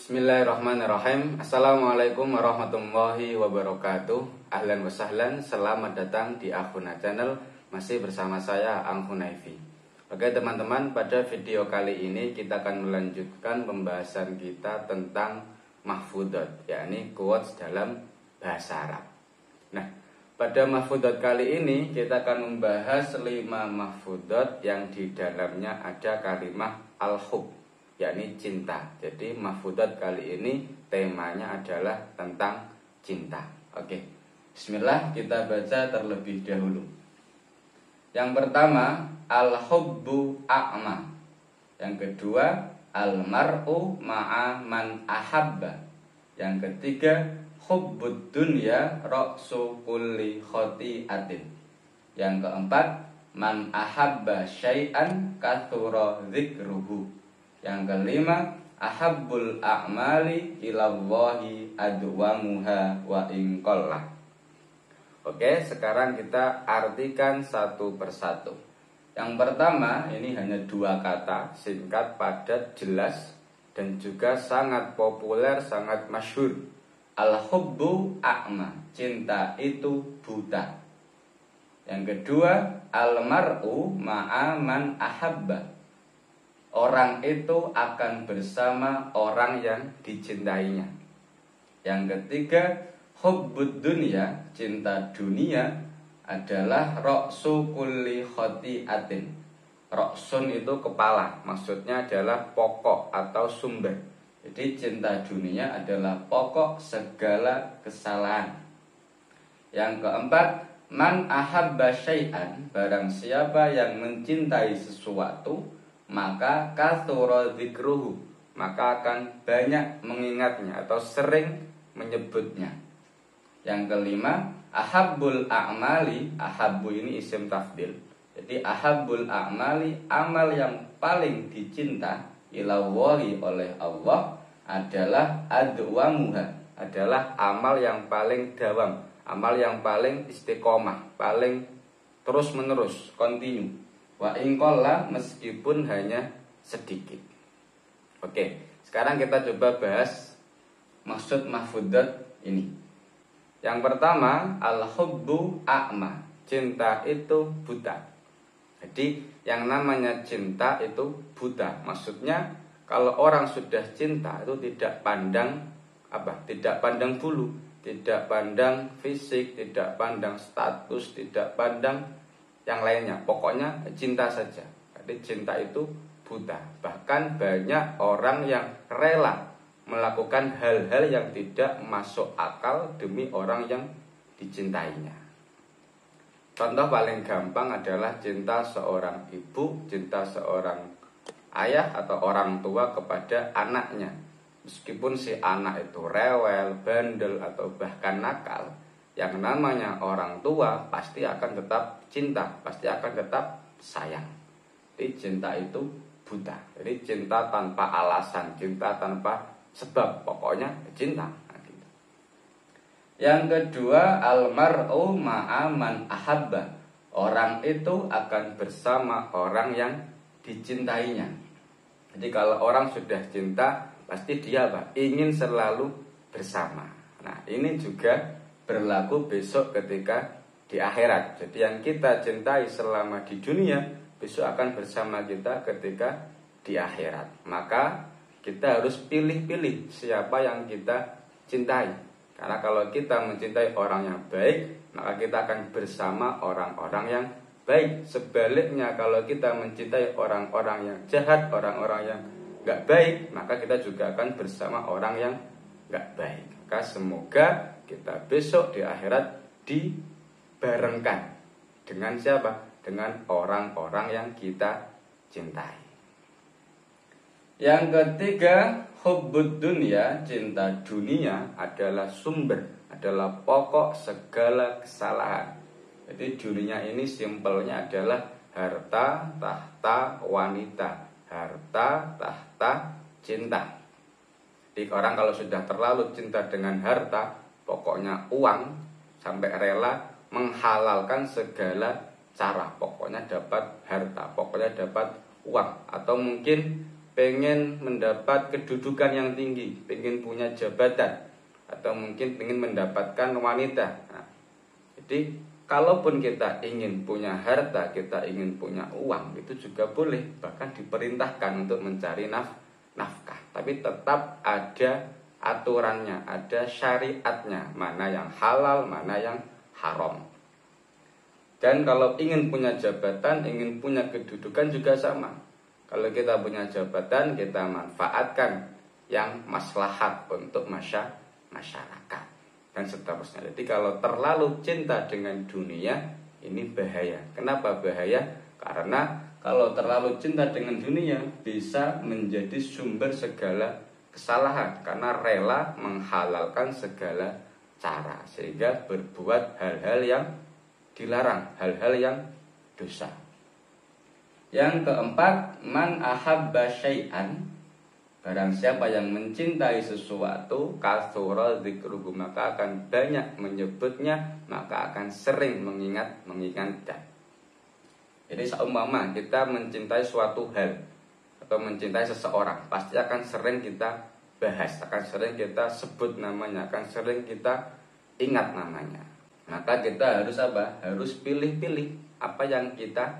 Bismillahirrahmanirrahim. Assalamualaikum warahmatullahi wabarakatuh. Ahlan wa sahlan. Selamat datang di Akhuna Channel. Masih bersama saya Ang Hunaifi. Oke teman-teman, pada video kali ini kita akan melanjutkan pembahasan kita tentang mahfudot, yakni quotes dalam bahasa Arab. Nah, pada mahfudot kali ini kita akan membahas 5 mahfudot yang di dalamnya ada kalimat al-hub, yakni cinta. Jadi mahfudot kali ini temanya adalah tentang cinta. Oke, bismillah, kita baca terlebih dahulu. Yang pertama, al-hubbu a'ma. Yang kedua, al-mar'u ma'a man ahabba. Yang ketiga, hubbud dunya ra'su kulli khati'atin. Yang keempat, man ahabba syai'an kathura dzikruhu. Yang kelima, ahabbul a'mali ilallahi adwamuha wa inqallah. Oke, sekarang kita artikan satu persatu. Yang pertama, ini hanya 2 kata, singkat, padat, jelas, dan juga sangat populer, sangat masyhur. Al-hubbu a'ma, cinta itu buta. Yang kedua, al-mar'u ma'a man ahabba, orang itu akan bersama orang yang dicintainya. Yang ketiga, hubbud dunya, cinta dunia adalah ra'su kulli khati'atin. Ra'sun itu kepala, maksudnya adalah pokok atau sumber. Jadi cinta dunia adalah pokok segala kesalahan. Yang keempat, man ahabba syai'an, barang siapa yang mencintai sesuatu, maka kathura dzikruhu, maka akan banyak mengingatnya atau sering menyebutnya. Yang kelima, ahabbul a'mali, ahabbu ini isim tafdil. Jadi ahabbul a'mali, amal yang paling dicinta ilallahi oleh Allah adalah adwamuha, adalah amal yang paling dawam, amal yang paling istiqomah, paling terus menerus, continue. Wa inqallah, meskipun hanya sedikit. Oke, sekarang kita coba bahas maksud mahfudot ini. Yang pertama, al-hubbu a'ma, cinta itu buta. Jadi yang namanya cinta itu buta. Maksudnya kalau orang sudah cinta itu tidak pandang Tidak pandang bulu, tidak pandang fisik, tidak pandang status, tidak pandang yang lainnya, pokoknya cinta saja. Jadi cinta itu buta. Bahkan banyak orang yang rela melakukan hal-hal yang tidak masuk akal demi orang yang dicintainya. Contoh paling gampang adalah cinta seorang ibu, cinta seorang ayah atau orang tua kepada anaknya. Meskipun si anak itu rewel, bandel, atau bahkan nakal, yang namanya orang tua pasti akan tetap cinta, pasti akan tetap sayang. Jadi cinta itu buta. Jadi cinta tanpa alasan, cinta tanpa sebab, pokoknya cinta. Nah, gitu. Yang kedua, al-mar'u ma'a man ahabba, orang itu akan bersama orang yang dicintainya. Jadi kalau orang sudah cinta, pasti dia ingin selalu bersama. Nah, ini juga berlaku besok ketika di akhirat. Jadi yang kita cintai selama di dunia, besok akan bersama kita ketika di akhirat. Maka kita harus pilih-pilih siapa yang kita cintai. Karena kalau kita mencintai orang yang baik, maka kita akan bersama orang-orang yang baik. Sebaliknya kalau kita mencintai orang-orang yang jahat, orang-orang yang gak baik, maka kita juga akan bersama orang yang gak baik. Maka semoga kita besok di akhirat dibarengkan dengan siapa? Dengan orang-orang yang kita cintai. Yang ketiga, hubbud dunya, cinta dunia adalah sumber, adalah pokok segala kesalahan. Jadi dunia ini simpelnya adalah harta, tahta, wanita. Harta, tahta, cinta. Jadi orang kalau sudah terlalu cinta dengan harta, pokoknya uang, sampai rela menghalalkan segala cara, pokoknya dapat harta, pokoknya dapat uang. Atau mungkin pengen mendapat kedudukan yang tinggi, pengen punya jabatan, atau mungkin pengen mendapatkan wanita. Nah, jadi kalaupun kita ingin punya harta, kita ingin punya uang, itu juga boleh, bahkan diperintahkan untuk mencari nafkah. Tapi tetap ada aturannya, ada syariatnya, mana yang halal, mana yang haram. Dan kalau ingin punya jabatan, ingin punya kedudukan juga sama. Kalau kita punya jabatan, kita manfaatkan yang maslahat untuk masyarakat dan seterusnya. Jadi kalau terlalu cinta dengan dunia, ini bahaya. Kenapa bahaya? Karena kalau terlalu cinta dengan dunia bisa menjadi sumber segala kesalahan, karena rela menghalalkan segala cara, sehingga berbuat hal-hal yang dilarang, hal-hal yang dosa. Yang keempat, man ahabba syai'an, barang siapa yang mencintai sesuatu, kasura dzikruhu, maka akan banyak menyebutnya, maka akan sering mengingatkan. Jadi seumpama kita mencintai suatu hal atau mencintai seseorang, pasti akan sering kita bahas, akan sering kita sebut namanya, akan sering kita ingat namanya. Maka kita harus apa? Harus pilih-pilih apa yang kita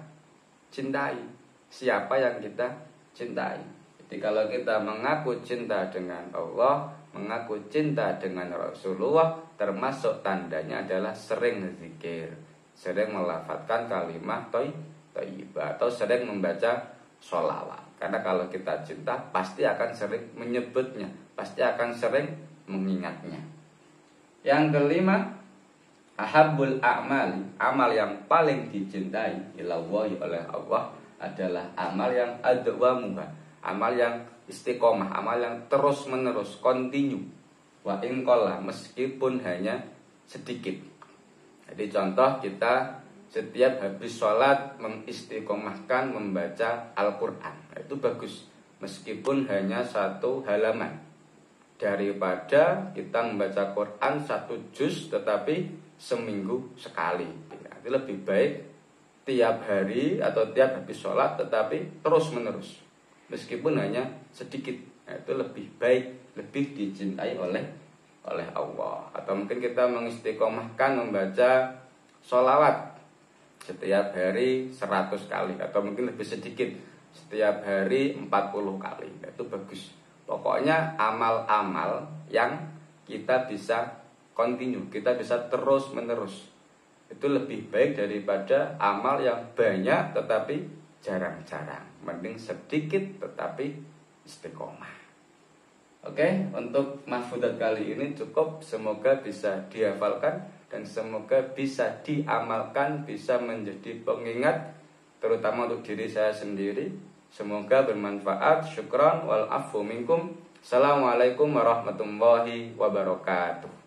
cintai, siapa yang kita cintai. Jadi kalau kita mengaku cinta dengan Allah, mengaku cinta dengan Rasulullah, termasuk tandanya adalah sering zikir, sering melafadzkan kalimat thayyibah, atau sering membaca sholawat. Karena kalau kita cinta, pasti akan sering menyebutnya, pasti akan sering mengingatnya. Yang kelima, ahabbul a'mali, amal yang paling dicintai ilallahi oleh Allah adalah amal yang adwamuha, amal yang istiqomah, amal yang terus menerus, continue, wa in qalla, meskipun hanya sedikit. Jadi contoh, kita setiap habis sholat mengistiqomahkan membaca Al-Quran, itu bagus, meskipun hanya 1 halaman, daripada kita membaca Quran 1 juz tetapi seminggu sekali. Itu lebih baik tiap hari atau tiap habis sholat tetapi terus menerus, meskipun hanya sedikit. Itu lebih baik, lebih dicintai oleh Allah. Atau mungkin kita mengistiqomahkan membaca sholawat setiap hari 100 kali, atau mungkin lebih sedikit, setiap hari 40 kali. Itu bagus. Pokoknya amal-amal yang kita bisa continue, kita bisa terus menerus, itu lebih baik daripada amal yang banyak tetapi jarang-jarang. Mending sedikit tetapi istiqomah. Oke, untuk mahfudzat kali ini cukup. Semoga bisa dihafalkan dan semoga bisa diamalkan, bisa menjadi pengingat, terutama untuk diri saya sendiri. Semoga bermanfaat. Syukran wal afu minkum. Assalamualaikum warahmatullahi wabarakatuh.